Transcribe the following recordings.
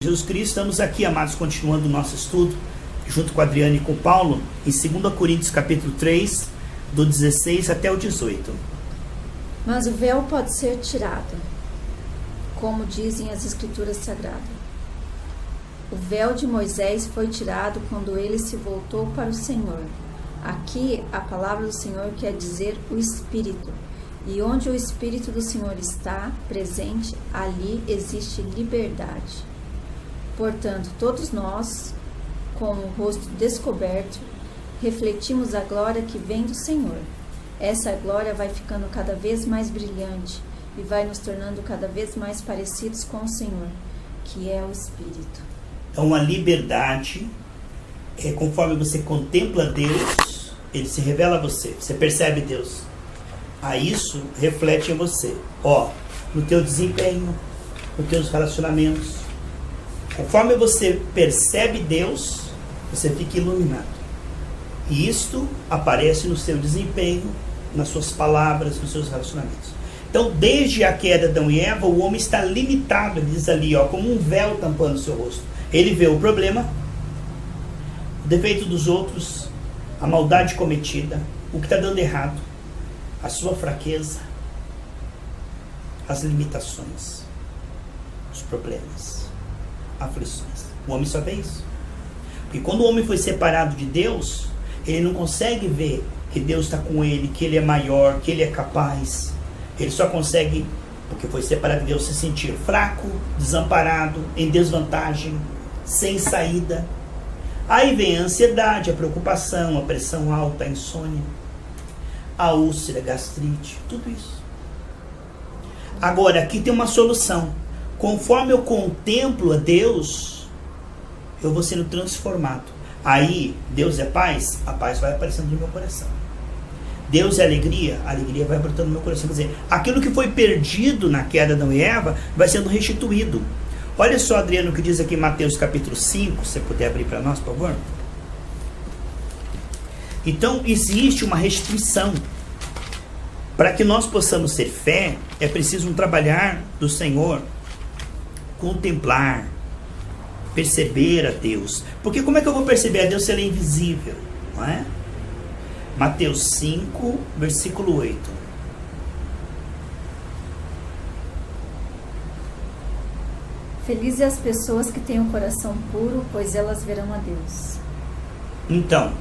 Jesus Cristo, estamos aqui, amados, continuando o nosso estudo, junto com a Adriana e com o Paulo, em 2 Coríntios capítulo 3, do 16 até o 18. Mas o véu pode ser tirado, como dizem as Escrituras Sagradas. O véu de Moisés foi tirado quando ele se voltou para o Senhor. Aqui, a palavra do Senhor quer dizer o Espírito. E onde o Espírito do Senhor está presente, ali existe liberdade. Portanto, todos nós, com o rosto descoberto, refletimos a glória que vem do Senhor. Essa glória vai ficando cada vez mais brilhante e vai nos tornando cada vez mais parecidos com o Senhor, que é o Espírito. É uma liberdade, conforme você contempla Deus, Ele se revela a você, você percebe Deus. Aí isso reflete em você, no teu desempenho, nos teus relacionamentos. Conforme você percebe Deus, você fica iluminado. E isto aparece no seu desempenho, nas suas palavras, nos seus relacionamentos. Então, desde a queda de Adão e Eva, o homem está limitado, ele diz ali, como um véu tampando o seu rosto. Ele vê o problema, o defeito dos outros, a maldade cometida, o que está dando errado, a sua fraqueza, as limitações, os problemas, aflições. O homem só vê isso. Porque quando o homem foi separado de Deus, ele não consegue ver que Deus está com ele, que ele é maior, que ele é capaz. Ele só consegue, porque foi separado de Deus, se sentir fraco, desamparado, em desvantagem, sem saída. Aí vem a ansiedade, a preocupação, a pressão alta, a insônia, a úlcera, a gastrite, tudo isso. Agora, aqui tem uma solução. Conforme eu contemplo a Deus, eu vou sendo transformado. Aí, Deus é paz, a paz vai aparecendo no meu coração. Deus é alegria, a alegria vai brotando no meu coração. Quer dizer, aquilo que foi perdido na queda de Adão e Eva vai sendo restituído. Olha só, Adriano, o que diz aqui em Mateus capítulo 5, se você puder abrir para nós, por favor. Então, existe uma restituição. Para que nós possamos ter fé, é preciso um trabalhar do Senhor, contemplar, perceber a Deus. Porque como é que eu vou perceber a Deus se Ele é invisível? Não é? Mateus 5, versículo 8. Felizes as pessoas que têm o coração puro, pois elas verão a Deus. Então,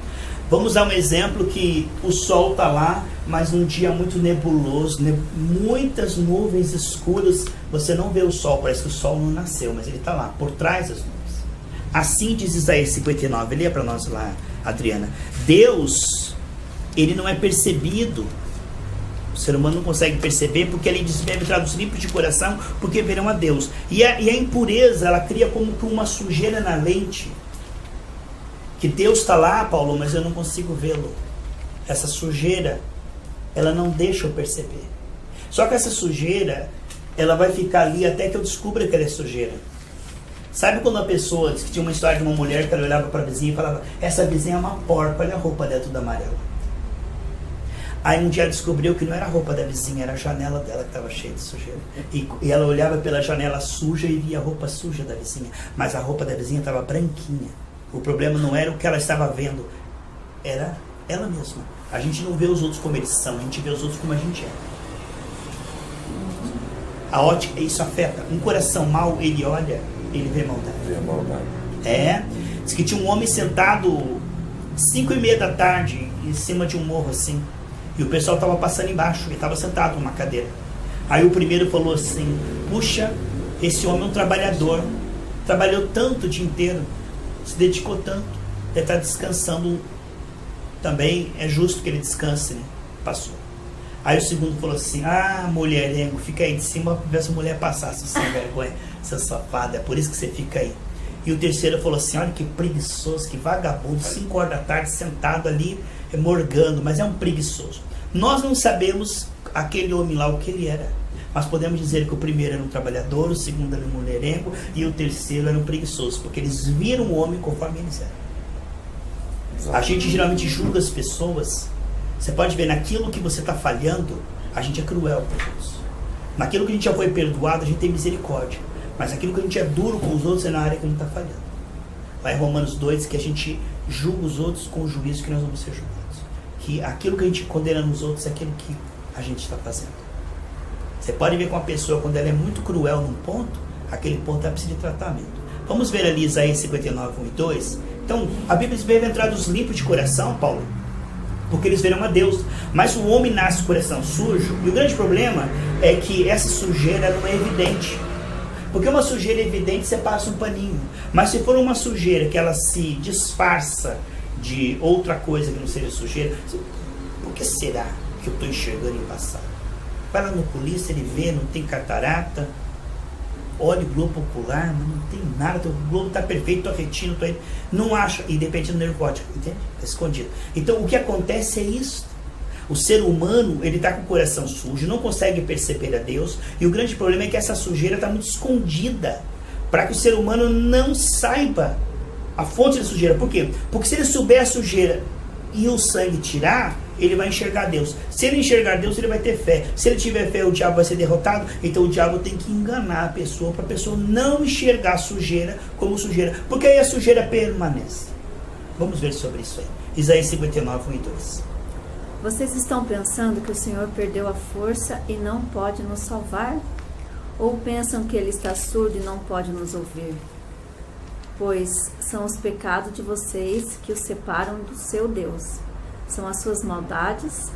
vamos dar um exemplo que o sol está lá, mas um dia muito nebuloso, muitas nuvens escuras, você não vê o sol, parece que o sol não nasceu, mas ele está lá, por trás das nuvens. Assim diz Isaías 59, lê para nós lá, Adriana. Deus, ele não é percebido, o ser humano não consegue perceber, porque ele diz, bem-aventurados os limpos de coração, porque verão a Deus. E a impureza, ela cria como que uma sujeira na lente, que Deus está lá, Paulo, mas eu não consigo vê-lo. Essa sujeira, ela não deixa eu perceber. Só que essa sujeira, ela vai ficar ali até que eu descubra que ela é sujeira. Sabe quando a pessoa diz que tinha uma história de uma mulher que ela olhava para a vizinha e falava, essa vizinha é uma porca, olha a roupa dela toda amarela. Aí um dia ela descobriu que não era a roupa da vizinha, era a janela dela que estava cheia de sujeira. E ela olhava pela janela suja e via a roupa suja da vizinha. Mas a roupa da vizinha estava branquinha. O problema não era o que ela estava vendo, era ela mesma. A gente não vê os outros como eles são, a gente vê os outros como a gente é. A ótica, isso afeta. Um coração mau, ele olha, ele vê maldade. Diz que tinha um homem sentado 5:30 da tarde em cima de um morro assim. E o pessoal estava passando embaixo, ele estava sentado numa cadeira. Aí o primeiro falou assim, puxa, esse homem é um trabalhador, trabalhou tanto o dia inteiro, se dedicou tanto, deve estar descansando também, é justo que ele descanse, né? Passou. Aí o segundo falou assim, mulherengo, fica aí de cima para ver essa mulher passar, sem vergonha, seu safado, é por isso que você fica aí. E o terceiro falou assim, olha que preguiçoso, que vagabundo, 5 horas da tarde sentado ali, morgando, mas é um preguiçoso. Nós não sabemos aquele homem lá o que ele era, mas podemos dizer que o primeiro era um trabalhador, o segundo era um mulherengo e o terceiro era um preguiçoso, porque eles viram o homem conforme eles eram. A gente geralmente julga as pessoas. Você pode ver, naquilo que você está falhando, a gente é cruel com Deus. Naquilo que a gente já foi perdoado, a gente tem misericórdia. Mas aquilo que a gente é duro com os outros é na área que não está falhando. Lá em Romanos 2, que a gente julga os outros com o juízo que nós vamos ser julgados. Que aquilo que a gente condena nos outros é aquilo que a gente está fazendo. Você pode ver com uma pessoa, quando ela é muito cruel num ponto, aquele ponto vai precisar de tratamento. Vamos ver ali Isaías 59, 1 e 2. Então, a Bíblia diz: bem-aventurados os limpos de coração, Paulo, porque eles verão a Deus. Mas o homem nasce com o coração sujo, e o grande problema é que essa sujeira não é evidente. Porque uma sujeira evidente você passa um paninho. Mas se for uma sujeira que ela se disfarça de outra coisa que não seja sujeira, por que será que eu estou enxergando em passado? Vai lá no polícia, ele vê, não tem catarata. Olha o globo ocular, mas não tem nada. O globo está perfeito, tua retina, não acha. E de repente é nervótico, entende? Está escondido. Então o que acontece é isso. O ser humano, ele está com o coração sujo, não consegue perceber a Deus, e o grande problema é que essa sujeira está muito escondida, para que o ser humano não saiba a fonte da sujeira. Por quê? Porque se ele souber a sujeira e o sangue tirar, ele vai enxergar Deus. Se ele enxergar Deus, ele vai ter fé. Se ele tiver fé, o diabo vai ser derrotado. Então o diabo tem que enganar a pessoa, para a pessoa não enxergar a sujeira como sujeira, porque aí a sujeira permanece. Vamos ver sobre isso aí. Isaías 59, 1 e 2. Vocês estão pensando que o Senhor perdeu a força e não pode nos salvar? Ou pensam que Ele está surdo e não pode nos ouvir? Pois são os pecados de vocês que os separam do seu Deus. São as suas maldades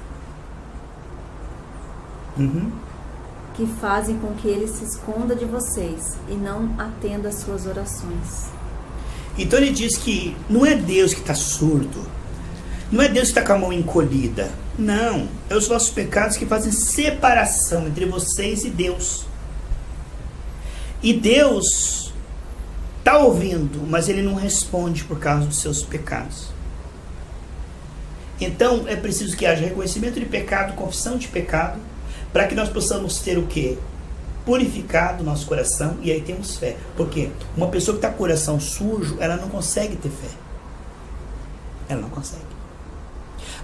que fazem com que Ele se esconda de vocês e não atenda às suas orações. Então ele diz que não é Deus que está surdo. Não é Deus que está com a mão encolhida. Não. É os vossos pecados que fazem separação entre vocês e Deus. E Deus está ouvindo, mas Ele não responde por causa dos seus pecados. Então é preciso que haja reconhecimento de pecado, confissão de pecado, para que nós possamos ter o quê? Purificado o nosso coração, e aí temos fé. Porque uma pessoa que está com o coração sujo, ela não consegue ter fé. Ela não consegue.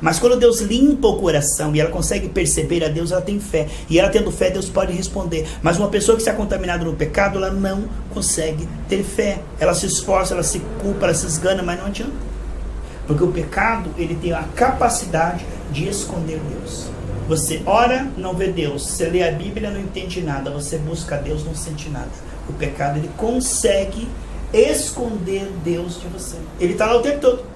Mas quando Deus limpa o coração e ela consegue perceber a Deus, ela tem fé. E ela tendo fé, Deus pode responder. Mas uma pessoa que está contaminada no pecado, ela não consegue ter fé. Ela se esforça, ela se culpa, ela se esgana, mas não adianta. Porque o pecado, ele tem a capacidade de esconder Deus. Você ora, não vê Deus. Você lê a Bíblia, não entende nada. Você busca Deus, não sente nada. O pecado, ele consegue esconder Deus de você. Ele está lá o tempo todo.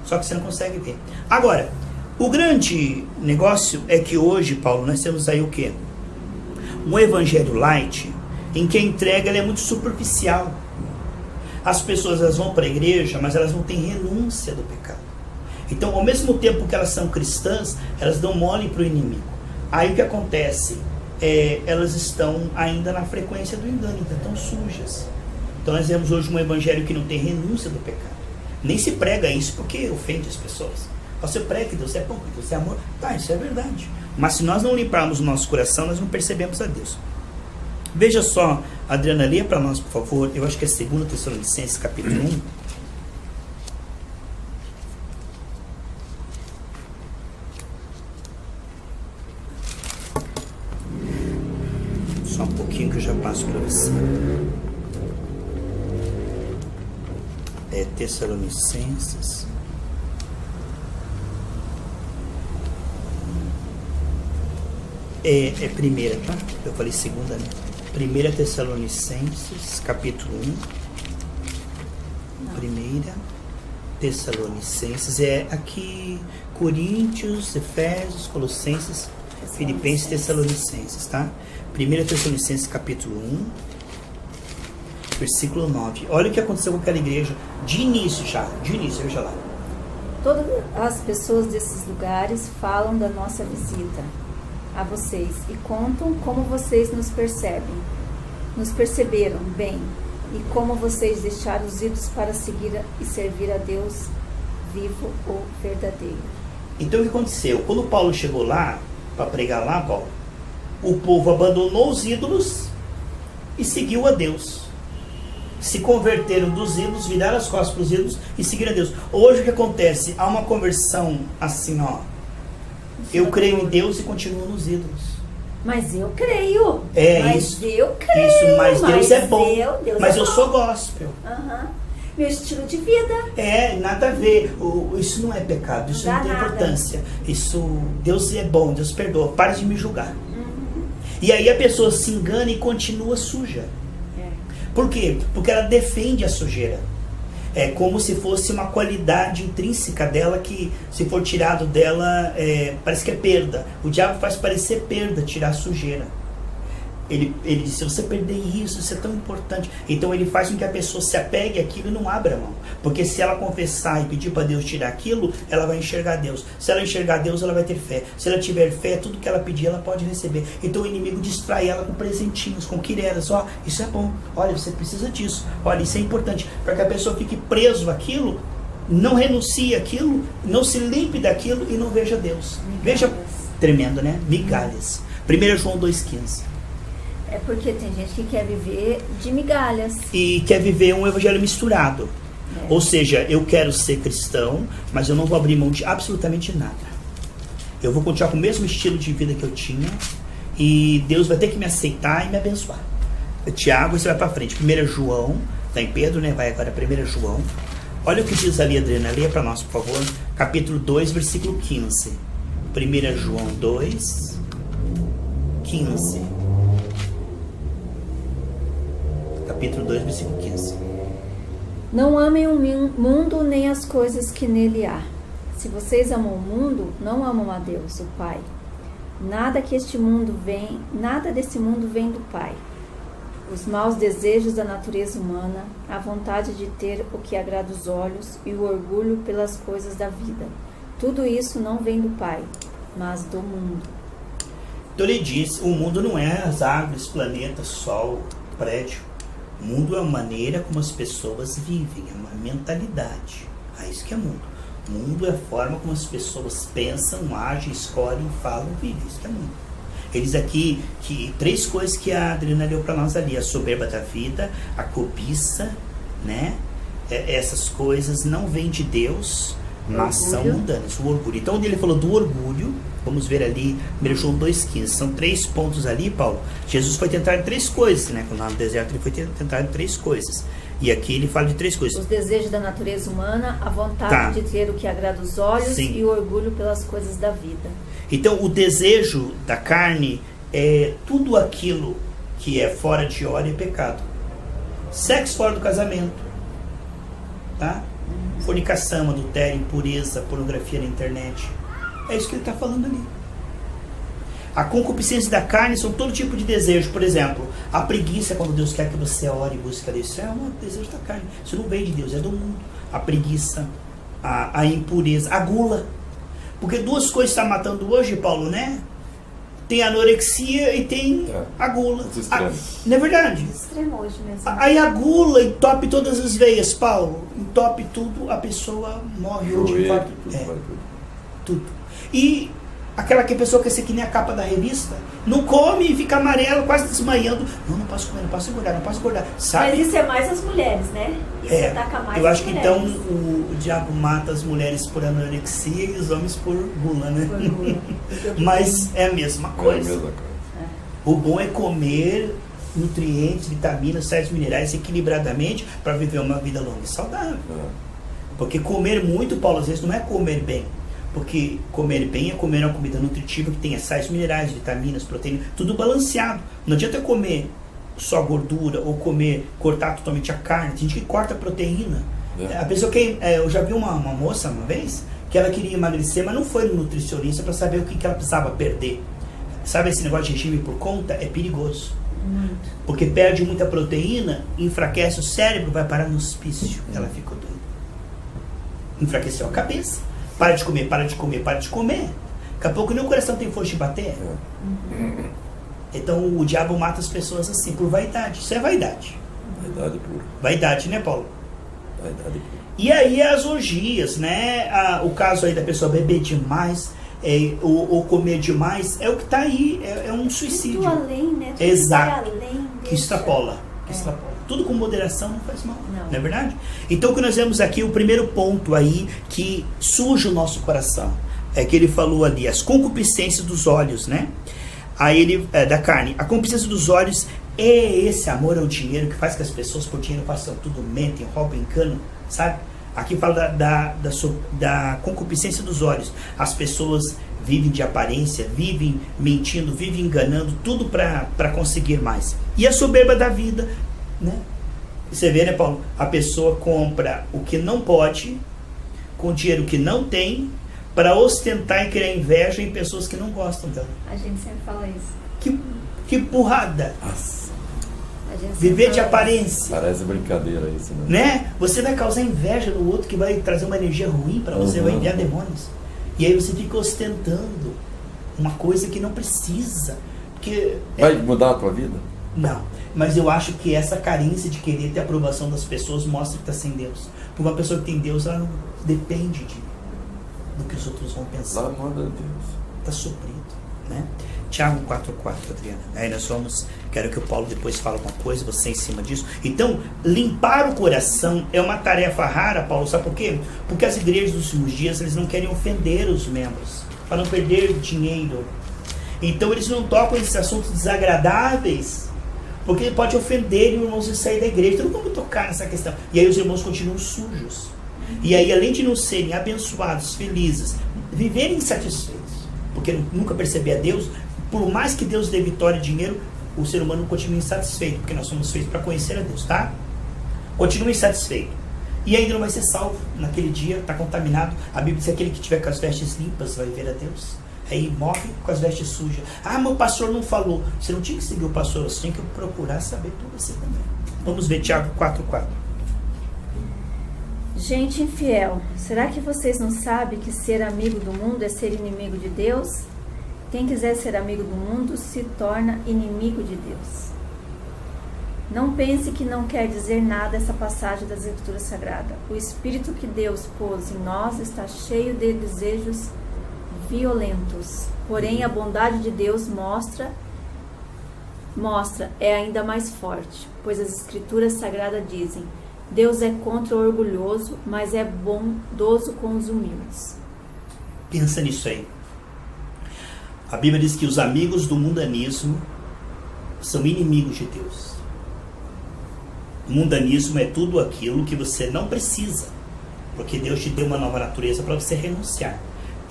Só que você não consegue ver. Agora, o grande negócio é que hoje, Paulo, nós temos aí o quê? Um evangelho light, em que a entrega ela é muito superficial. As pessoas elas vão para a igreja, mas elas não têm renúncia do pecado. Então, ao mesmo tempo que elas são cristãs, elas dão mole para o inimigo. Aí o que acontece? Elas estão ainda na frequência do engano, então estão sujas. Então nós vemos hoje um evangelho que não tem renúncia do pecado. Nem se prega isso porque ofende as pessoas. Você prega que Deus é bom, que Deus é amor. Tá, isso é verdade. Mas se nós não limparmos o nosso coração, nós não percebemos a Deus. Veja só, Adriana, lê para nós, por favor. Eu acho que é 2 Tessalonicenses, capítulo 1. Só um pouquinho que eu já passo para você. Tessalonicenses. É primeira, tá? Eu falei segunda, né? 1 Tessalonicenses, capítulo 1. 1 Tessalonicenses. É aqui Coríntios, Efésios, Colossenses, Filipenses, Tessalonicenses, tá? 1 Tessalonicenses, capítulo 1. Versículo 9. Olha o que aconteceu com aquela igreja de início, veja lá. Todas as pessoas desses lugares falam da nossa visita a vocês e contam como vocês nos perceberam bem e como vocês deixaram os ídolos para seguir e servir a Deus vivo ou verdadeiro. Então o que aconteceu? Quando Paulo chegou lá, para pregar lá, Paulo, o povo abandonou os ídolos e seguiu a Deus. Se converteram dos ídolos, viraram as costas para os ídolos e seguiram a Deus. Hoje o que acontece? Há uma conversão assim, ó. Eu creio em Deus e continuo nos ídolos. Mas eu creio. Mas isso. Eu creio. Isso, mas Deus é bom. Mas eu sou gospel. Meu estilo de vida. Nada a ver. Isso não é pecado, isso não tem importância. Deus é bom, Deus perdoa. Para de me julgar. E aí a pessoa se engana e continua suja. Por quê? Porque ela defende a sujeira. É como se fosse uma qualidade intrínseca dela que, se for tirado dela, parece que é perda. O diabo faz parecer perda tirar a sujeira. Ele diz, se você perder isso, isso é tão importante. Então ele faz com que a pessoa se apegue àquilo e não abra a mão. Porque se ela confessar e pedir para Deus tirar aquilo, ela vai enxergar Deus. Se ela enxergar Deus, ela vai ter fé. Se ela tiver fé, tudo que ela pedir, ela pode receber. Então o inimigo distrai ela com presentinhos, com quireras. Isso é bom. Olha, você precisa disso. Olha, isso é importante. Para que a pessoa fique preso àquilo, não renuncie àquilo, não se limpe daquilo e não veja Deus. Migalhas. Veja, tremendo, né? Migalhas. 1 João 2,15. É porque tem gente que quer viver de migalhas. E quer viver um evangelho misturado. Ou seja, eu quero ser cristão, mas eu não vou abrir mão de absolutamente nada. Eu vou continuar com o mesmo estilo de vida que eu tinha. E Deus vai ter que me aceitar e me abençoar. Tiago, você vai para frente. 1 João, está em Pedro, né? Vai agora 1 João. Olha o que diz ali, Adriana. Leia para nós, por favor. Capítulo 2, versículo 15. 1 João 2, 15. Capítulo 2, versículo 15. Não amem o mundo nem as coisas que nele há. Se vocês amam o mundo, não amam a Deus, o Pai. Nada desse mundo vem do Pai. Os maus desejos da natureza humana, a vontade de ter o que agrada os olhos e o orgulho pelas coisas da vida. Tudo isso não vem do Pai, mas do mundo. Então ele diz, o mundo não é as árvores, planeta, sol, prédio. O mundo é a maneira como as pessoas vivem, é uma mentalidade. É isso que é mundo. O mundo é a forma como as pessoas pensam, agem, escolhem, falam, vivem. Isso que é mundo. Eles aqui, que 3 coisas que a Adriana leu para nós ali: a soberba da vida, a cobiça, né? Essas coisas não vêm de Deus, mas são mundanas. O orgulho. Então, onde ele falou do orgulho, vamos ver ali, 1 João 2,15. São 3 pontos ali, Paulo. Jesus foi tentar em 3 coisas, né? Quando lá no deserto ele foi tentar em 3 coisas. E aqui ele fala de 3 coisas. Os desejos da natureza humana, a vontade de ter o que agrada os olhos e o orgulho pelas coisas da vida. Então, o desejo da carne é tudo aquilo que é fora de hora e pecado. Sexo fora do casamento, tá? Fornicação, adultério, impureza, pornografia na internet. É isso que ele está falando ali. A concupiscência da carne são todo tipo de desejo. Por exemplo, a preguiça, quando Deus quer que você ore e busque a Deus. Isso é um desejo da carne. Isso não vem de Deus, é do mundo. A preguiça, a impureza, a gula. Porque 2 coisas estão matando hoje, Paulo, né? Tem a anorexia e tem a gula. Não é verdade? Extremo hoje mesmo. Aí a gula entope todas as veias, Paulo. Entope tudo, a pessoa morre hoje. Tudo. E aquela que a pessoa quer ser que nem a capa da revista, não come e fica amarelo, quase desmaiando. Não posso comer, não posso engordar, sabe? Mas isso é mais as mulheres, né? Isso ataca mais eu acho as que mulheres. então o diabo mata as mulheres por anorexia e os homens por gula, né? Por gula. Mas é a mesma coisa. O bom é comer nutrientes, vitaminas, sais minerais equilibradamente para viver uma vida longa e saudável. Porque comer muito, Paulo, às vezes não é comer bem. Porque comer bem é comer uma comida nutritiva que tenha sais minerais, vitaminas, proteínas, tudo balanceado. Não adianta eu comer só gordura ou cortar totalmente a carne. Tem gente que corta a proteína. A pessoa que eu já vi uma moça uma vez que ela queria emagrecer, mas não foi no nutricionista para saber o que ela precisava perder. Sabe, esse negócio de regime por conta é perigoso. Muito. Porque perde muita proteína, enfraquece o cérebro, vai parar no hospício. Ela ficou doida. Enfraqueceu a cabeça. Para de comer. Daqui a pouco nem o coração tem força de bater. Então o diabo mata as pessoas assim, por vaidade. Isso é vaidade. Vaidade pura. Vaidade, né, Paulo? Vaidade pura. E aí as orgias, né? O caso aí da pessoa beber demais, ou comer demais, é o que está aí, é um suicídio. Tudo além, né? Tudo Exato. além, Que extrapola. Tudo com moderação não faz mal. Não É verdade? Então o que nós vemos aqui, o primeiro ponto aí que suja o nosso coração, é que ele falou ali, as concupiscências dos olhos, né? Aí ele, da carne, a concupiscência dos olhos é esse amor ao dinheiro que faz que as pessoas por dinheiro façam tudo, mentem, roubam, enganam, sabe? Aqui fala da concupiscência dos olhos. As pessoas vivem de aparência, vivem mentindo, vivem enganando, tudo para conseguir mais. E a soberba da vida, né? Você vê, né, Paulo? A pessoa compra o que não pode, com dinheiro que não tem, para ostentar e criar inveja em pessoas que não gostam dela. A gente sempre fala isso. Que burrada! Nossa, Viver de aparência. parece brincadeira isso, né? Você vai causar inveja no outro, que vai trazer uma energia ruim para você, vai enviar demônios. E aí você fica ostentando uma coisa que não precisa. Porque Vai mudar a tua vida? não, mas eu acho que essa carência de querer ter a aprovação das pessoas mostra que está sem Deus. Porque uma pessoa que tem Deus, ela não depende do que os outros vão pensar. Lá manda Deus. Está suprido, né? Tiago 4,4, Adriana. Aí nós vamos, quero que o Paulo depois fale alguma coisa, você em cima disso. Então, limpar o coração é uma tarefa rara, Paulo, sabe por quê? Porque as igrejas dos últimos dias, eles não querem ofender os membros, para não perder dinheiro. Então, eles não tocam esses assuntos desagradáveis, porque pode ofender os irmãos e sair da igreja. Então, não vamos tocar nessa questão. E aí os irmãos continuam sujos. E aí, além de não serem abençoados, felizes, viverem insatisfeitos, porque nunca perceber a Deus, por mais que Deus dê vitória e dinheiro, o ser humano continua insatisfeito, porque nós somos feitos para conhecer a Deus, tá? Continua insatisfeito. E ainda não vai ser salvo naquele dia, está contaminado. A Bíblia diz que aquele que tiver com as vestes limpas vai ver a Deus. Aí morre com as vestes sujas. Ah, meu pastor não falou. Você não tinha que seguir o pastor, você tinha que procurar saber tudo assim também. Vamos ver Tiago 4,4. Gente infiel, será que vocês não sabem que ser amigo do mundo é ser inimigo de Deus? Quem quiser ser amigo do mundo se torna inimigo de Deus. Não pense que não quer dizer nada essa passagem das Escrituras Sagradas. O Espírito que Deus pôs em nós está cheio de desejos violentos. Porém, a bondade de Deus mostra é ainda mais forte, pois as Escrituras Sagradas dizem: Deus é contra o orgulhoso, mas é bondoso com os humildes. Pensa nisso aí. A Bíblia diz que os amigos do mundanismo são inimigos de Deus. O mundanismo é tudo aquilo que você não precisa, porque Deus te deu uma nova natureza para você renunciar.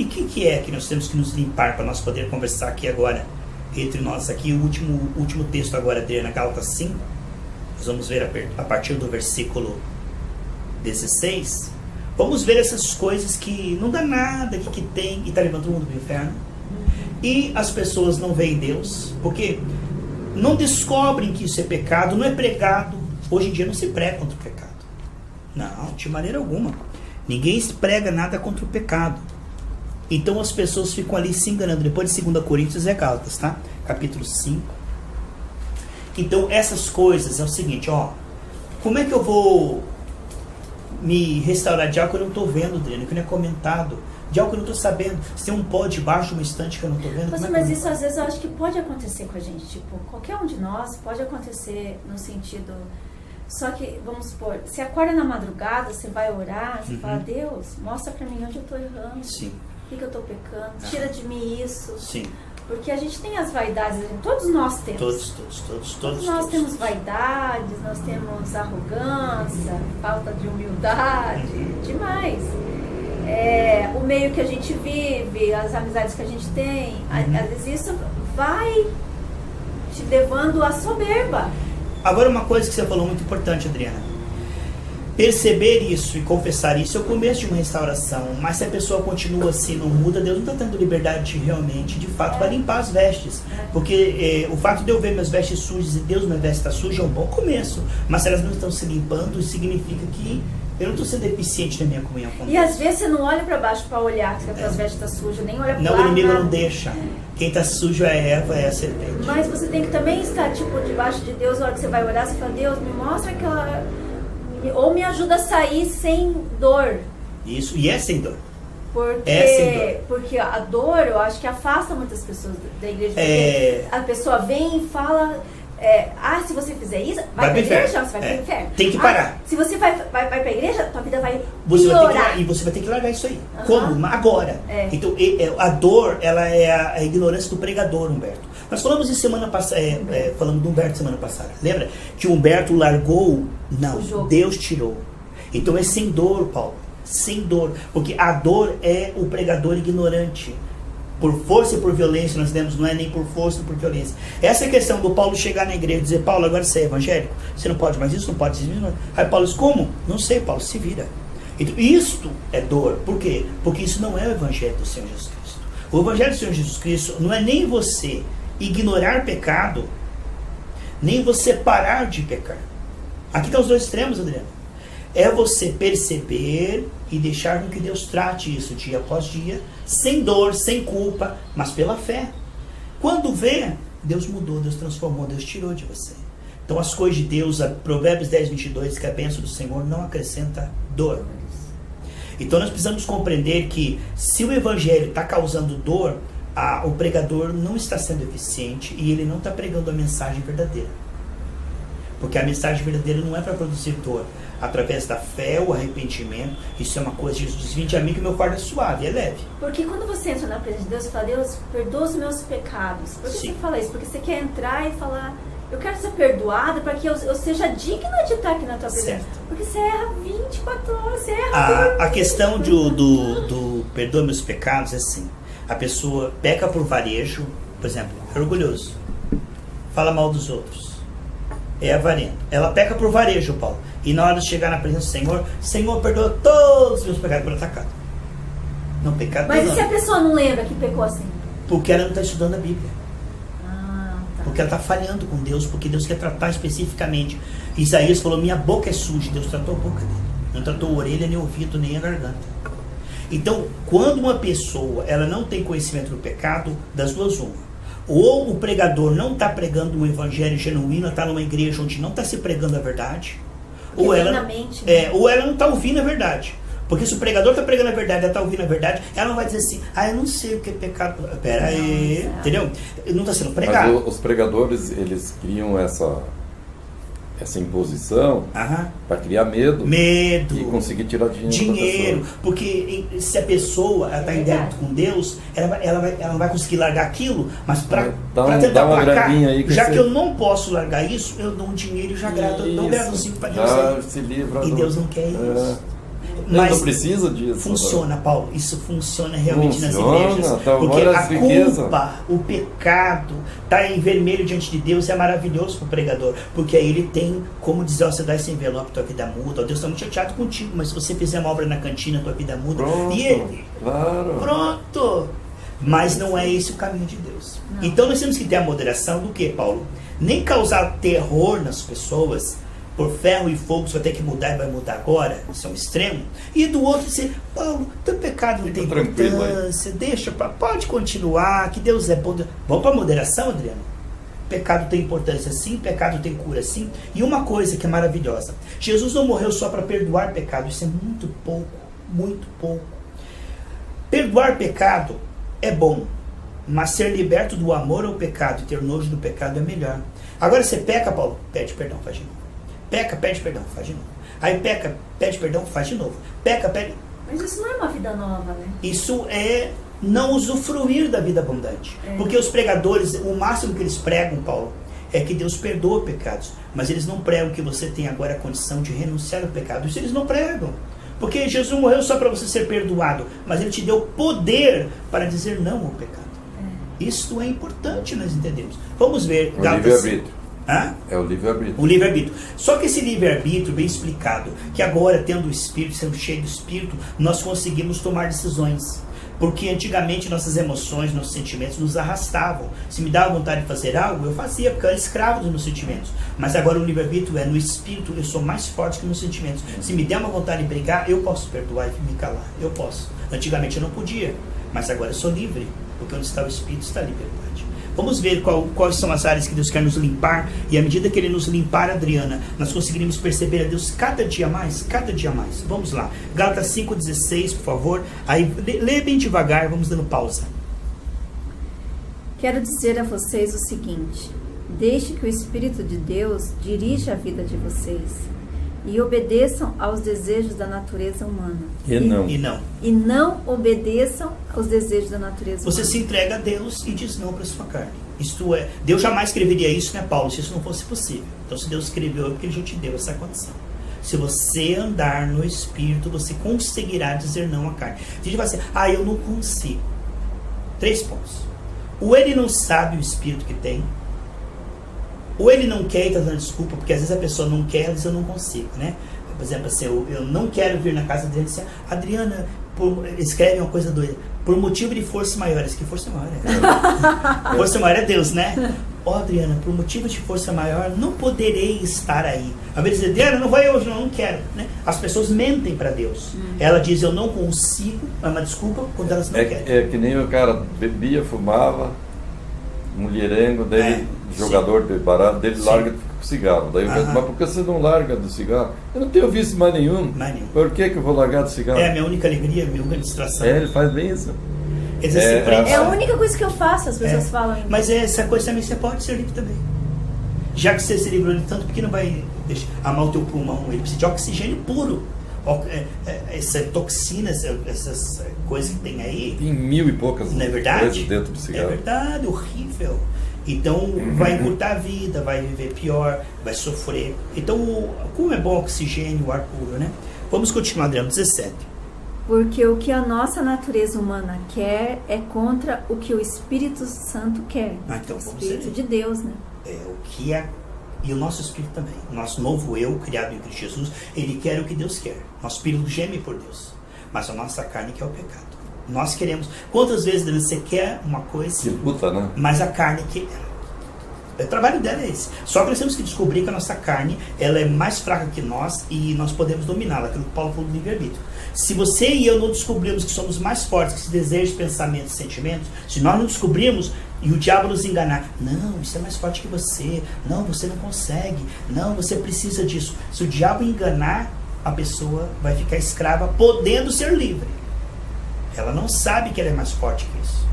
E o que é que nós temos que nos limpar para nós poder conversar aqui agora, entre nós aqui? O último texto agora, Adriana, Gálatas 5. Nós vamos ver a partir do versículo 16. Vamos ver essas coisas que não dá nada, que tem, e está levando o mundo para o inferno. E as pessoas não veem Deus, porque não descobrem que isso é pecado, não é pregado. Hoje em dia não se prega contra o pecado. Não, de maneira alguma. Ninguém prega nada contra o pecado. Então as pessoas ficam ali se enganando. Depois de 2 Coríntios é Gálatas, tá? Capítulo 5. Então essas coisas é o seguinte, ó. Como é que eu vou me restaurar de algo que eu não estou vendo, Adriano, que não é comentado? De algo que eu não estou sabendo. Se tem um pó debaixo de uma estante que eu não estou vendo. Mas isso às vezes eu acho que pode acontecer com a gente. Tipo, qualquer um de nós pode acontecer no sentido... Só que, vamos supor, você acorda na madrugada, você vai orar, você fala: Deus, mostra pra mim onde eu estou errando. Sim. O que eu estou pecando? Tira de mim isso. Sim. Porque a gente tem as vaidades, todos nós temos. Todos nós temos vaidades, nós temos arrogância, falta de humildade, demais. O meio que a gente vive, as amizades que a gente tem, às vezes isso vai te levando à soberba. Agora, uma coisa que você falou muito importante, Adriana. Perceber isso e confessar isso é o começo de uma restauração. Mas se a pessoa continua assim, não muda, Deus não está tendo liberdade de fato, para limpar as vestes. Porque o fato de eu ver minhas vestes sujas e Deus minha veste está suja é um bom começo. Mas se elas não estão se limpando, significa que eu não estou sendo eficiente na minha comunhão com Deus. E às vezes você não olha para baixo para olhar que as tuas vestes estão sujas, nem olha para não, lado. O inimigo não deixa. Quem está sujo é a Eva, é a serpente. Mas você tem que também estar debaixo de Deus. Na hora que você vai orar, você fala: Deus, me mostra aquela... Ou me ajuda a sair sem dor. Isso, e é sem dor. Porque a dor, eu acho que afasta muitas pessoas da igreja. A pessoa vem e fala se você fizer isso, vai pra igreja, você vai pro inferno. Tem que parar. Se você vai pra igreja, tua vida vai piorar. E você vai ter que largar isso aí. Como? Agora. Então, a dor, ela é a ignorância do pregador, Humberto. Nós falamos isso semana passada, falamos do Humberto semana passada. Lembra? Que o Humberto largou? Não, Deus tirou. Então é sem dor, Paulo. Sem dor. Porque a dor é o pregador ignorante. Por força e por violência nós demos, não é nem por força e por violência. Essa é a questão do Paulo chegar na igreja e dizer: Paulo, agora você é evangélico, você não pode mais isso, não pode isso. Aí Paulo diz: como? Não sei, Paulo, se vira. Então, isto é dor. Por quê? Porque isso não é o evangelho do Senhor Jesus Cristo. O evangelho do Senhor Jesus Cristo não é nem você ignorar pecado, nem você parar de pecar. Aqui estão os dois extremos, Adriano. É você perceber e deixar com que Deus trate isso dia após dia, sem dor, sem culpa, mas pela fé. Quando vê, Deus mudou, Deus transformou, Deus tirou de você. Então as coisas de Deus, Provérbios 10, 22, que a bênção do Senhor não acrescenta dor. Então nós precisamos compreender que se o evangelho está causando dor, o pregador não está sendo eficiente e ele não está pregando a mensagem verdadeira. Porque a mensagem verdadeira não é para produzir dor. Através da fé, o arrependimento, isso é uma coisa. Jesus diz: vinde a mim que o meu fardo é suave, é leve. Porque quando você entra na presença de Deus, você fala: Deus, perdoa os meus pecados. Por que você fala isso? Porque você quer entrar e falar: eu quero ser perdoado para que eu seja digna de estar aqui na tua presença. Certo. Porque você erra 24 horas, você erra. A questão do perdoa meus pecados é assim: a pessoa peca por varejo, por exemplo, é orgulhoso, fala mal dos outros, é avarento. Ela peca por varejo, Paulo. E na hora de chegar na presença do Senhor, Senhor, perdoa todos os meus pecados por atacado. Não, pecado. Mas e se a pessoa não lembra que pecou assim? Porque ela não está estudando a Bíblia. Tá. Porque ela está falhando com Deus, porque Deus quer tratar especificamente. Isaías falou: minha boca é suja. Deus tratou a boca dele. Não tratou a orelha, nem o ouvido, nem a garganta. Então, quando uma pessoa ela não tem conhecimento do pecado, das duas uma. Ou o pregador não está pregando um evangelho genuíno, está numa igreja onde não está se pregando a verdade, ou ela não está ouvindo a verdade. Porque se o pregador está pregando a verdade, ela está ouvindo a verdade, ela não vai dizer assim: eu não sei o que é pecado. Pera aí, entendeu? Não está sendo pregado. Mas os pregadores, eles criam essa imposição para criar medo e conseguir tirar dinheiro. Porque se a pessoa está em débito com Deus, ela não vai conseguir largar aquilo, mas para tentar placar, já que eu não posso largar isso, eu dou um dinheiro e já grado, eu dou gradozinho para Deus. Se livra, e Deus não quer isso. Mas não precisa disso. Funciona, Paulo. Isso funciona realmente nas igrejas. Porque a culpa, o pecado, está em vermelho diante de Deus, é maravilhoso para o pregador. Porque aí ele tem como dizer: você dá esse envelope, tua vida muda. Deus está muito chateado contigo, mas se você fizer uma obra na cantina, tua vida muda. Pronto. Mas não é esse o caminho de Deus. Não. Então nós temos que ter a moderação do que, Paulo? Nem causar terror nas pessoas. Por ferro e fogo você vai ter que mudar e vai mudar agora. Isso é um extremo. E do outro dizer: Paulo, teu pecado não tem importância, deixa, pode continuar, que Deus é bom. Vamos para a moderação, Adriano? Pecado tem importância sim, pecado tem cura sim. E uma coisa que é maravilhosa: Jesus não morreu só para perdoar pecado. Isso é muito pouco, muito pouco. Perdoar pecado é bom, mas ser liberto do amor ao pecado e ter nojo do pecado é melhor. Agora você peca, Paulo, pede perdão, faz de novo. Peca, pede perdão, faz de novo. Aí peca, pede perdão, faz de novo. Peca, pede... Mas isso não é uma vida nova, né? Isso é não usufruir da vida abundante. Porque os pregadores, o máximo que eles pregam, Paulo, é que Deus perdoa pecados. Mas eles não pregam que você tem agora a condição de renunciar ao pecado. Isso eles não pregam. Porque Jesus não morreu só para você ser perdoado, mas Ele te deu poder para dizer não ao pecado. Isso é importante, nós entendemos. Vamos ver. O livre-arbítrio. É o livre-arbítrio. O livre-arbítrio. Só que esse livre-arbítrio, bem explicado, que agora, tendo o Espírito, sendo cheio do Espírito, nós conseguimos tomar decisões. Porque antigamente nossas emoções, nossos sentimentos nos arrastavam. Se me dava vontade de fazer algo, eu fazia, porque eu era escravo dos meus sentimentos. Mas agora o livre-arbítrio é no Espírito, eu sou mais forte que meus sentimentos. Se me der uma vontade de brigar, eu posso perdoar e me calar. Eu posso. Antigamente eu não podia, mas agora eu sou livre. Porque onde está o Espírito está a liberdade. Vamos ver quais são as áreas que Deus quer nos limpar. E à medida que Ele nos limpar, Adriana, nós conseguiremos perceber a Deus cada dia mais. Cada dia mais. Vamos lá. Gálatas 5,16, por favor. Aí, lê bem devagar, vamos dando pausa. Quero dizer a vocês o seguinte: Deixe que o Espírito de Deus dirija a vida de vocês e obedeçam aos desejos da natureza humana. E não obedeçam aos desejos da natureza humana. Você se entrega a Deus e diz não para sua carne. Isto é, Deus jamais escreveria isso, né, Paulo, se isso não fosse possível. Então, se Deus escreveu, é porque Ele já te deu essa condição. Se você andar no Espírito, você conseguirá dizer não à carne. A gente vai dizer, eu não consigo. 3 pontos. Ou ele não sabe o Espírito que tem, ou ele não quer e está dando desculpa, porque às vezes a pessoa não quer, ela diz eu não consigo, né? Por exemplo, assim, eu não quero vir na casa dele e dizer, Adriana, escreve uma coisa doida, por motivo de forças maiores. Que força maior é? Força maior é Deus, né? Adriana, por motivo de força maior, não poderei estar aí. Às vezes diz, Adriana, não vai hoje, não quero, né? As pessoas mentem para Deus. Ela diz, eu não consigo, é uma desculpa quando elas não querem. É que nem o cara bebia, fumava, mulherengo, daí jogador de baralho, dele larga o cigarro. Daí eu penso, mas por que você não larga do cigarro? Eu não tenho vício mais nenhum. Por que eu vou largar do cigarro? É a minha única alegria, a minha única distração. Ele faz bem isso. É a única coisa que eu faço, as pessoas falam. Mas essa coisa também você pode ser livre também. Já que você se livrou de tanto, porque não vai amar o teu pulmão? Ele precisa de oxigênio puro. Essa toxina, essas coisas que tem aí. Tem 1000 e poucas coisas dentro do cigarro. É verdade, horrível. Então vai encurtar a vida, vai viver pior, vai sofrer. Então, como é bom o oxigênio, o ar puro, né? Vamos continuar, Adriano, 17. Porque o que a nossa natureza humana quer é contra o que o Espírito Santo quer. Então, o Espírito de Deus, né? E o nosso Espírito também. O nosso novo eu, criado em Cristo Jesus, ele quer o que Deus quer. Nosso Espírito geme por Deus. Mas a nossa carne quer o pecado. Nós queremos. Quantas vezes você quer uma coisa, que luta, né? Mas a carne quer. O trabalho dela é esse. Só que nós temos que descobrir que a nossa carne ela é mais fraca que nós e nós podemos dominá-la. Aquilo que Paulo falou do livre-arbítrio. Se você e eu não descobrirmos que somos mais fortes que esses desejos, pensamentos e sentimentos, se nós não descobrirmos e o diabo nos enganar, não, isso é mais forte que você, não, você não consegue, não, você precisa disso. Se o diabo enganar, a pessoa vai ficar escrava, podendo ser livre. Ela não sabe que ela é mais forte que isso.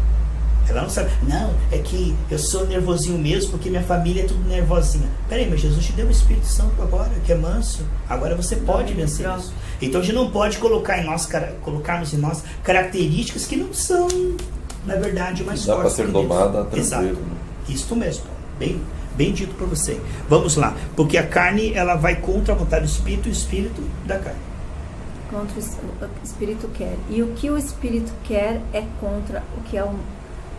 Ela não sabe, não, é que eu sou nervosinho mesmo porque minha família é tudo nervosinha. Peraí, mas Jesus te deu o Espírito Santo agora, que é manso. Agora você pode vencer isso. Então a gente não pode colocarmos em nós características que não são, na verdade, mais fortes. Dá para ser domada tranquilo. Exato. Isso mesmo. Bem dito por você. Vamos lá. Porque a carne, ela vai contra a vontade do Espírito e o Espírito da carne. Contra o Espírito quer. E o que o Espírito quer é contra o que a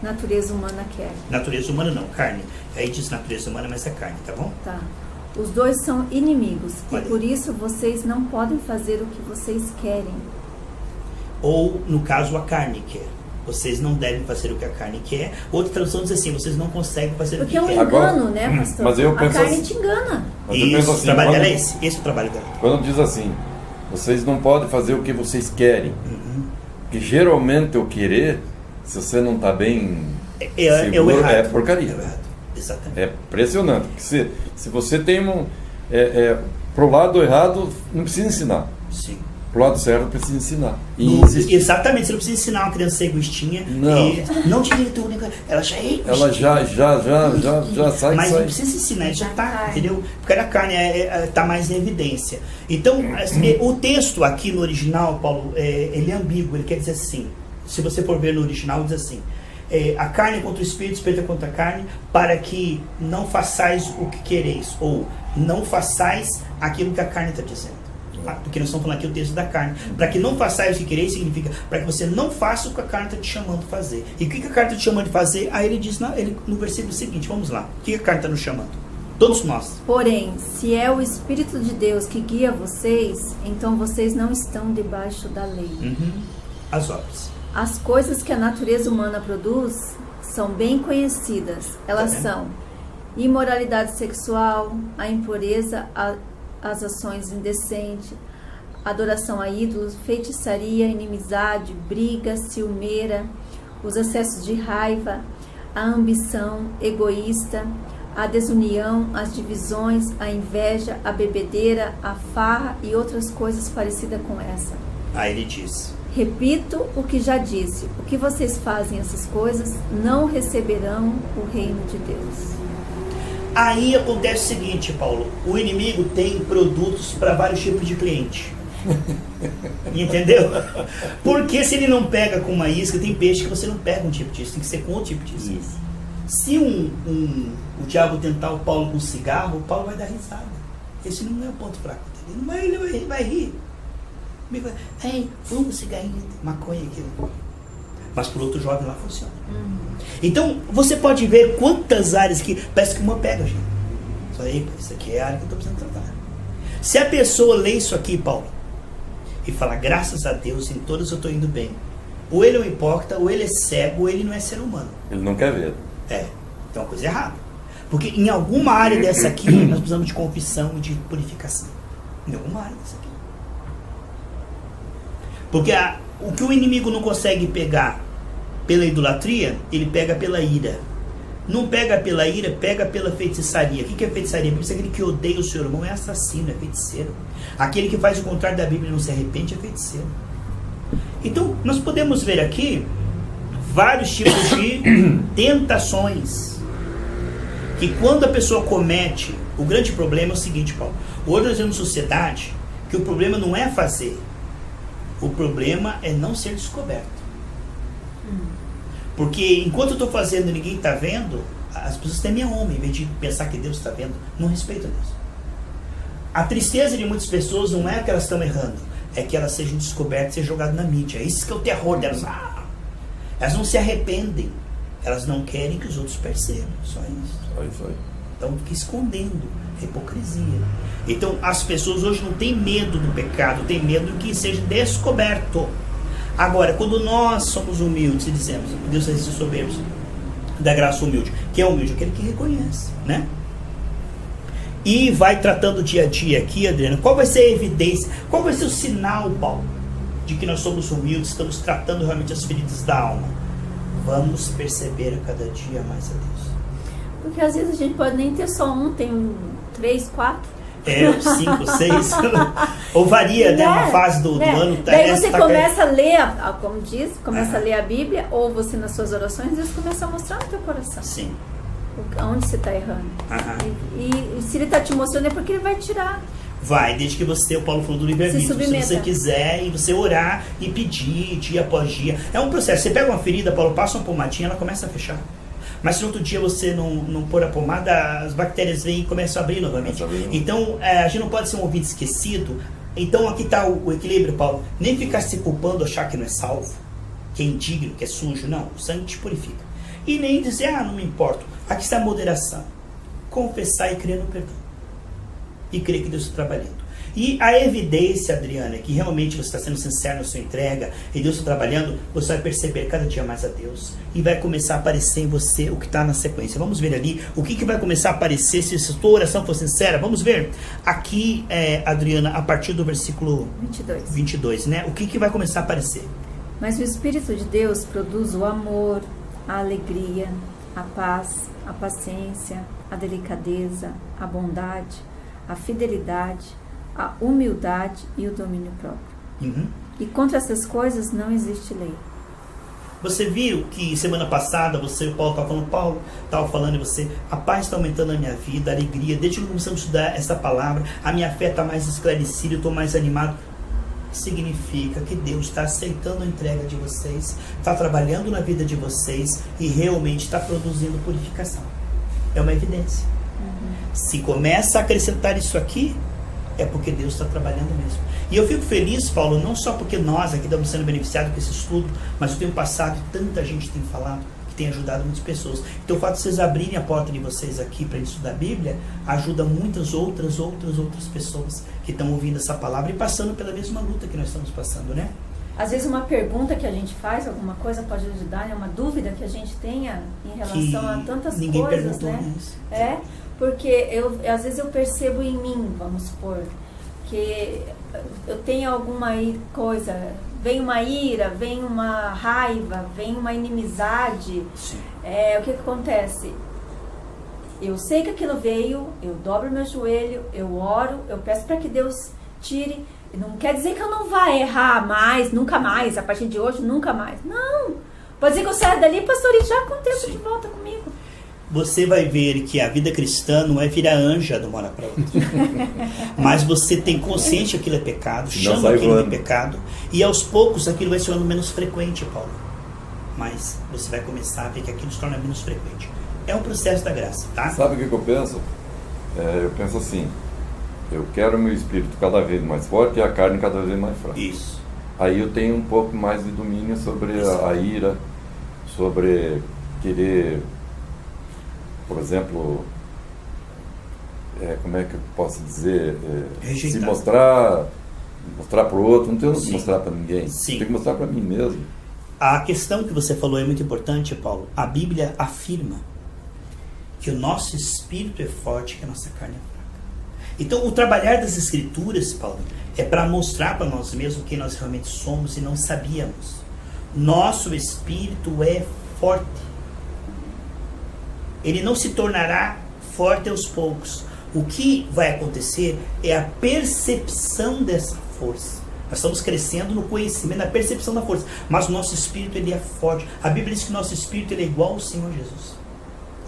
natureza humana quer. Natureza humana não, carne. Aí diz natureza humana, mas é carne, tá bom? Tá. Os dois são inimigos. E por isso vocês não podem fazer o que vocês querem. Ou, no caso, a carne quer. Vocês não devem fazer o que a carne quer. Outra tradução diz assim, vocês não conseguem fazer o que quer. Porque é um engano, né, pastor? Mas eu penso a carne te engana. Isso, o trabalho dela é esse. Esse é o trabalho dela. Quando diz assim, vocês não podem fazer o que vocês querem. Porque geralmente o querer, se você não está bem seguro, é porcaria. Exatamente. É impressionante. Porque se você tem pro lado errado, não precisa ensinar. Sim. Pro lado certo, precisa ensinar. Exatamente. Você não precisa ensinar uma criança a ser egoístinha. Não te tudo. Ela já é egoístinha. Ela já sai. Mas não precisa ensinar, já está, entendeu? Porque a carne está mais em evidência. Então, o texto aqui no original, Paulo, ele é ambíguo. Ele quer dizer assim, se você for ver no original, diz assim, a carne é contra o espírito, o espírito é contra a carne, para que não façais o que quereis, ou não façais aquilo que a carne está dizendo. Porque nós estamos falando aqui o texto da carne. Para que não façais o que quereis, significa para que você não faça o que a carne está te chamando de fazer. E o que a carne está te chamando de fazer? Aí ele diz no versículo seguinte, vamos lá. O que a carne está nos chamando? Todos nós. Porém, se é o Espírito de Deus que guia vocês, então vocês não estão debaixo da lei. As obras. As coisas que a natureza humana produz são bem conhecidas. Elas são imoralidade sexual, a impureza, as ações indecentes, adoração a ídolos, feitiçaria, inimizade, briga, ciumeira, os excessos de raiva, a ambição egoísta, a desunião, as divisões, a inveja, a bebedeira, a farra e outras coisas parecidas com essa. Aí ele diz: repito o que já disse, o que vocês fazem essas coisas não receberão o reino de Deus. Aí acontece o seguinte, Paulo, o inimigo tem produtos para vários tipos de cliente. Entendeu? Porque se ele não pega com uma isca, tem peixe que você não pega um tipo de isca, tem que ser com outro tipo de isca. Isso. Se o diabo tentar o Paulo com cigarro, o Paulo vai dar risada. Esse não é o ponto fraco dele. Mas ele vai rir. Ei, fuma um cigarrinho, maconha aquilo. Mas para outro jovem lá funciona. Então, você pode ver quantas áreas que parece que uma pega, gente. Isso aqui é a área que eu estou precisando tratar. Se a pessoa lê isso aqui, Paulo, e fala, graças a Deus, em todas eu estou indo bem. Ou ele é um hipócrita, ou ele é cego, ou ele não é ser humano. Ele não quer ver. Tem uma coisa errada. Porque em alguma área dessa aqui, nós precisamos de confissão e de purificação. Em alguma área dessa aqui. Porque o que o inimigo não consegue pegar pela idolatria, ele pega pela ira. Não pega pela ira, pega pela feitiçaria. O que é feitiçaria? Porque aquele que odeia o seu irmão é assassino, é feiticeiro. Aquele que faz o contrário da Bíblia e não se arrepende é feiticeiro. Então, nós podemos ver aqui vários tipos de tentações. Que quando a pessoa comete, o grande problema é o seguinte, Paulo. Hoje nós vemos sociedade que o problema não é fazer. O problema é não ser descoberto. Porque enquanto eu estou fazendo e ninguém está vendo, as pessoas temem a homem, em vez de pensar que Deus está vendo, não respeitam Deus. A tristeza de muitas pessoas não é que elas estão errando, é que elas sejam descobertas e sejam jogadas na mídia. Isso que é o terror delas. Elas não se arrependem, elas não querem que os outros percebam. Só isso. Só isso aí. Então fica escondendo. É hipocrisia. Então as pessoas hoje não têm medo do pecado, têm medo de que seja descoberto. Agora, quando nós somos humildes e dizemos, Deus resiste aos soberbos, da graça humilde, que é humilde, aquele que reconhece, né? E vai tratando o dia a dia aqui, Adriana, qual vai ser a evidência, qual vai ser o sinal, Paulo, de que nós somos humildes, estamos tratando realmente as feridas da alma? Vamos perceber a cada dia mais a Deus. Porque às vezes a gente pode nem ter só um, tem 3, 4. 5, 6. Ou varia, né? Uma fase do ano. Daí você começa a ler, como diz, começa a ler a Bíblia, ou você nas suas orações, Deus começa a mostrar no teu coração. Sim. Onde você está errando. E se ele está te mostrando é porque ele vai tirar. Vai, desde que você, o Paulo falou do livre-arbítrio, se você quiser, e você orar e pedir dia após dia. É um processo. Você pega uma ferida, Paulo, passa uma pomadinha, ela começa a fechar. Mas se no outro dia você não pôr a pomada, as bactérias vêm e começam a abrir novamente. Então, a gente não pode ser um ouvinte esquecido. Então, aqui está o equilíbrio, Paulo. Nem ficar se culpando, achar que não é salvo, que é indigno, que é sujo. Não, o sangue te purifica. E nem dizer, não me importo. Aqui está a moderação. Confessar e crer no perdão. E crer que Deus está trabalhando. E a evidência, Adriana, é que realmente você está sendo sincero na sua entrega e Deus está trabalhando, você vai perceber cada dia mais a Deus e vai começar a aparecer em você o que está na sequência. Vamos ver ali o que vai começar a aparecer se a sua oração for sincera. Vamos ver aqui, Adriana, a partir do versículo 22, né? O que vai começar a aparecer? Mas o Espírito de Deus produz o amor, a alegria, a paz, a paciência, a delicadeza, a bondade, a fidelidade, a humildade e o domínio próprio. E contra essas coisas não existe lei. Você viu que semana passada o Paulo estava falando e você, a paz está aumentando na minha vida, a alegria, desde que começamos a estudar essa palavra, a minha fé está mais esclarecida, eu estou mais animado. Significa que Deus está aceitando a entrega de vocês, está trabalhando na vida de vocês e realmente está produzindo purificação. É uma evidência. Se começa a acrescentar isso aqui, é porque Deus está trabalhando mesmo. E eu fico feliz, Paulo, não só porque nós aqui estamos sendo beneficiados com esse estudo, mas eu tenho passado e tanta gente tem falado, que tem ajudado muitas pessoas. Então o fato de vocês abrirem a porta de vocês aqui para estudar a Bíblia, ajuda muitas outras pessoas que estão ouvindo essa palavra e passando pela mesma luta que nós estamos passando, né? Às vezes uma pergunta que a gente faz, alguma coisa pode ajudar, né? Uma dúvida que a gente tenha em relação a tantas ninguém coisas, perguntou, né? Porque às vezes eu percebo em mim, vamos supor, que eu tenho alguma coisa, vem uma ira, vem uma raiva, vem uma inimizade. O que acontece? Eu sei que aquilo veio, eu dobro meu joelho, eu oro, eu peço para que Deus tire. Não quer dizer que eu não vá errar mais, nunca mais, a partir de hoje, nunca mais. Não! Pode dizer que eu saio dali, pastor, e já acontece de volta comigo. você vai ver que a vida cristã não é virar anja de uma hora para outra. Mas você tem consciência que aquilo é pecado, chama aquilo de pecado, e aos poucos aquilo vai se tornando menos frequente, Paulo. Mas você vai começar a ver que aquilo se torna menos frequente. É um processo da graça, tá? Sabe o que eu penso? Eu penso assim, eu quero meu espírito cada vez mais forte e a carne cada vez mais fraca. Isso. Aí eu tenho um pouco mais de domínio sobre a ira, sobre querer, por exemplo, como é que eu posso dizer, se mostrar para o outro, não tenho que mostrar para ninguém, tenho que mostrar para mim mesmo. A questão que você falou é muito importante, Paulo. A Bíblia afirma que o nosso espírito é forte, que a nossa carne é fraca. Então, o trabalhar das Escrituras, Paulo, é para mostrar para nós mesmos quem nós realmente somos e não sabíamos. Nosso espírito é forte. Ele não se tornará forte aos poucos. O que vai acontecer é a percepção dessa força. Nós estamos crescendo no conhecimento, na percepção da força. Mas o nosso espírito, ele é forte. A Bíblia diz que o nosso espírito, ele é igual ao Senhor Jesus.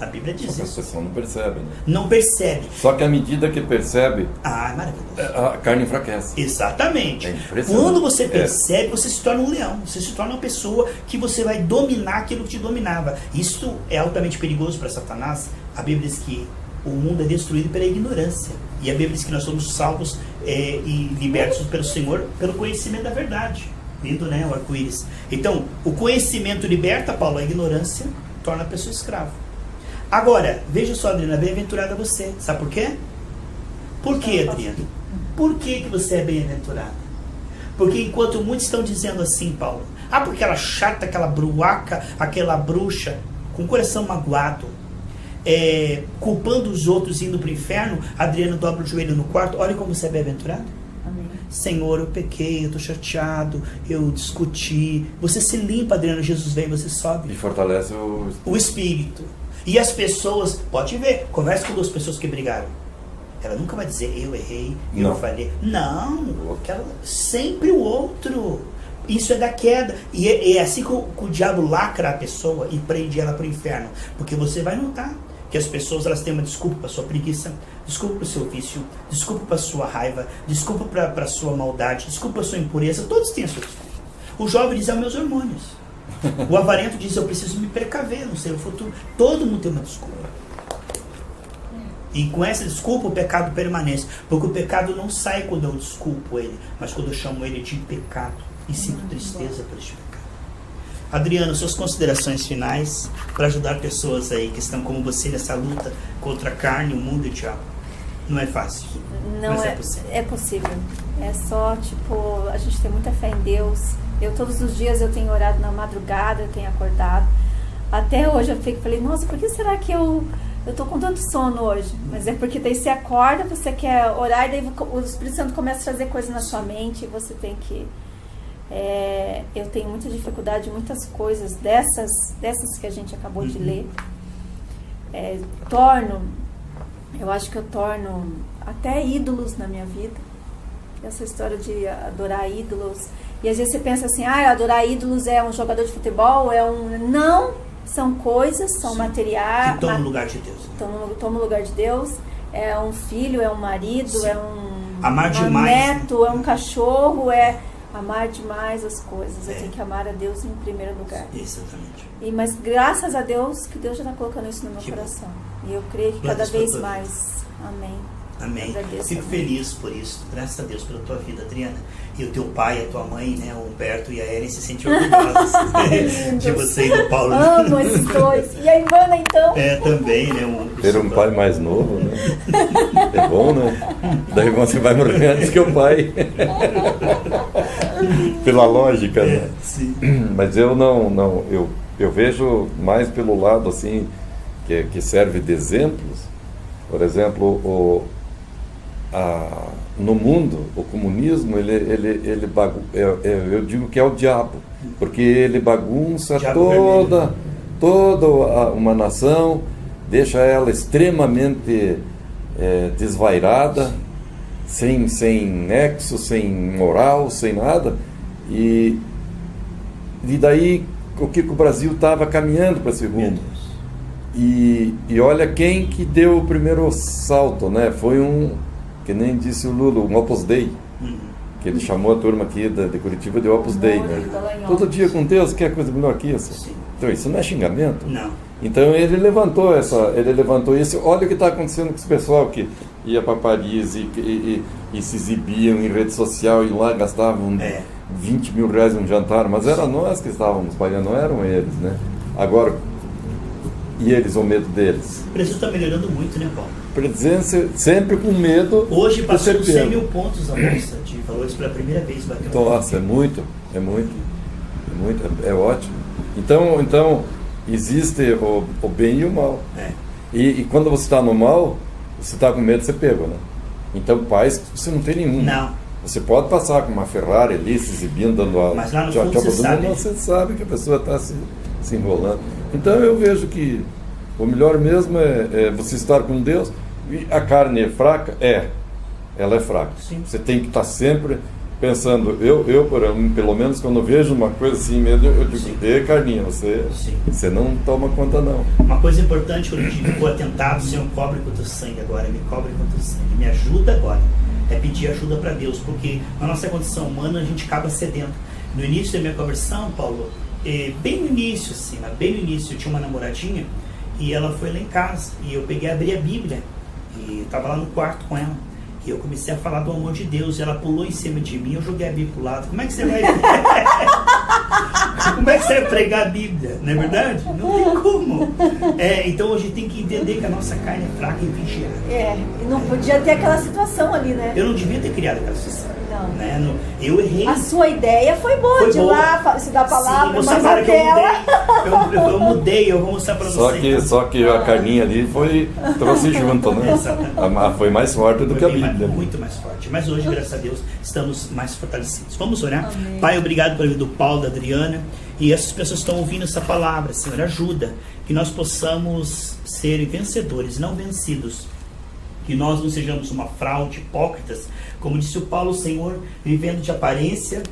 A Bíblia diz isso. A pessoa não percebe, né? Não percebe. Só que à medida que percebe, maravilhoso, a carne enfraquece. Exatamente. É impressionante. Quando você percebe, você se torna um leão. Você se torna uma pessoa que você vai dominar aquilo que te dominava. Isso é altamente perigoso para Satanás. A Bíblia diz que o mundo é destruído pela ignorância. E a Bíblia diz que nós somos salvos e libertos pelo Senhor pelo conhecimento da verdade. Lindo, né? O arco-íris. Então, o conhecimento liberta, Paulo, a ignorância torna a pessoa escrava. Agora, veja só, Adriana, bem-aventurada você. Sabe por quê? Por quê, Adriana? Por que você é bem-aventurada? Porque enquanto muitos estão dizendo assim, Paulo, porque aquela chata, aquela bruaca, aquela bruxa, com o coração magoado, culpando os outros e indo para o inferno, Adriana dobra o joelho no quarto, olha como você é bem-aventurada. Senhor, eu pequei, eu estou chateado, eu discuti. Você se limpa, Adriana, Jesus vem, você sobe. E fortalece o espírito. E as pessoas, pode ver, conversa com duas pessoas que brigaram. Ela nunca vai dizer, eu errei, eu falhei. Não, sempre o outro. Isso é da queda. E é assim que o diabo lacra a pessoa e prende ela para o inferno. Porque você vai notar que as pessoas, elas têm uma desculpa para sua preguiça, desculpa para o seu vício, desculpa para a sua raiva, desculpa para a sua maldade, desculpa para a sua impureza. Todos têm a sua desculpa. O jovem diz, meus hormônios. O avarento diz, eu preciso me precaver, não sei o futuro. Todo mundo tem uma desculpa. E com essa desculpa o pecado permanece. Porque o pecado não sai quando eu desculpo ele, mas quando eu chamo ele de pecado e sinto tristeza por este pecado. Adriano, suas considerações finais para ajudar pessoas aí que estão como você nessa luta contra a carne, o mundo e o diabo. Não é fácil. Não, mas é possível. É só, a gente tem muita fé em Deus. Eu todos os dias eu tenho orado na madrugada, eu tenho acordado. Até hoje eu falei, nossa, por que será que eu tô com tanto sono hoje? Mas é porque daí você acorda, você quer orar, e daí o Espírito Santo começa a trazer coisas na sua mente, e você tem que... eu tenho muita dificuldade em muitas coisas dessas que a gente acabou de ler. Eu acho que eu torno até ídolos na minha vida. Essa história de adorar ídolos. E às vezes você pensa assim, adorar ídolos é um jogador de futebol, Não, são coisas, são materiais. Que tomam o lugar de Deus. Tomam o lugar de Deus. É um filho, é um marido, Sim. é um amar demais, neto, é um cachorro, amar demais as coisas. Eu tenho que amar a Deus em primeiro lugar. Exatamente. Mas graças a Deus que Deus já está colocando isso no meu coração. E eu creio que cada vez mais. Amém. Amém. Fico feliz por isso. Graças a Deus pela tua vida, Adriana. E o teu pai, a tua mãe, né, o Humberto e a Ellen se sentem orgulhosos de você e do Paulo. Amo esses dois. E a Ivana, então? Também, né? Ter um pai mais novo, né? É bom, né? Daí você vai morrer antes que o pai. Pela lógica, né? Sim. Mas eu eu vejo mais pelo lado, assim, que serve de exemplos. Por exemplo, no mundo, o comunismo, eu digo que é o diabo, porque ele bagunça toda uma nação, deixa ela extremamente desvairada, sem nexo, sem moral, sem nada, e daí o Brasil estava caminhando para esse rumo. E olha quem que deu o primeiro salto, né? Foi que nem disse o Lula, um Opus Dei. Que ele chamou a turma aqui de Curitiba de Opus Dei, né? Todo dia com Deus, quer coisa melhor que isso? Sim. Então isso não é xingamento? Não. Então ele levantou isso. Olha o que está acontecendo com esse pessoal que ia para Paris e se exibiam em rede social e lá gastavam 20 mil reais em um jantar, mas era nós que estávamos pagando, não eram eles, né? Agora, e eles, o medo deles? O preço está melhorando muito, né, Paulo? Presença sempre com medo. Hoje passou dos 100 mil pontos a bolsa de valores pela primeira vez. Nossa, é ótimo. Então existe o bem e o mal. E quando você está no mal, você está com medo de ser pego, né? Então paz você não tem nenhum. Não. Você pode passar com uma Ferrari ali, se exibindo, dando a... Mas lá no fundo você sabe que a pessoa está se enrolando. Então eu vejo que o melhor mesmo é você estar com Deus. E a carne é fraca? Ela é fraca. Sim. Você tem que estar sempre pensando, eu pelo menos quando vejo uma coisa assim mesmo, eu digo, carninha, você não toma conta não. Uma coisa importante, quando eu digo, vou atentado, Senhor, cobre com o teu sangue agora, me cobre com o teu sangue, me ajuda agora. É pedir ajuda para Deus, porque na nossa condição humana a gente acaba cedendo. No início da minha conversão, Paulo, bem no início, eu tinha uma namoradinha e ela foi lá em casa e eu abri a Bíblia e estava lá no quarto com ela e eu comecei a falar do amor de Deus e ela pulou em cima de mim, eu joguei a Bíblia pro lado. Como é que você vai pregar a Bíblia? Não é verdade? Não tem como. Então hoje tem que entender que a nossa carne é fraca e vigiar. E não podia ter aquela situação ali, né? Eu não devia ter criado aquela situação. Não. Né? Eu errei. A sua ideia foi boa de lá se dar a palavra, mas aquela... Eu mudei, eu vou mostrar para você. Só que a carninha ali trouxe junto, né? Foi mais forte do que a Bíblia. Muito mais forte. Mas hoje, graças a Deus, estamos mais fortalecidos. Vamos orar? Amém. Pai, obrigado pela vida do Paulo, da Adriana. E essas pessoas estão ouvindo essa palavra, Senhor, ajuda. Que nós possamos ser vencedores, não vencidos. Que nós não sejamos uma fraude, hipócritas. Como disse o Paulo, Senhor, vivendo de aparência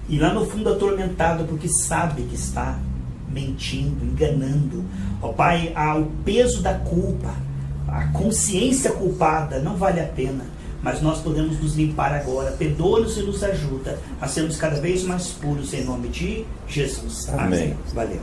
e lá no fundo atormentado, porque sabe que está mentindo, enganando. Ó Pai, o peso da culpa, a consciência culpada não vale a pena, mas nós podemos nos limpar agora. Perdoa-nos e nos ajuda a sermos cada vez mais puros em nome de Jesus. Amém. Valeu.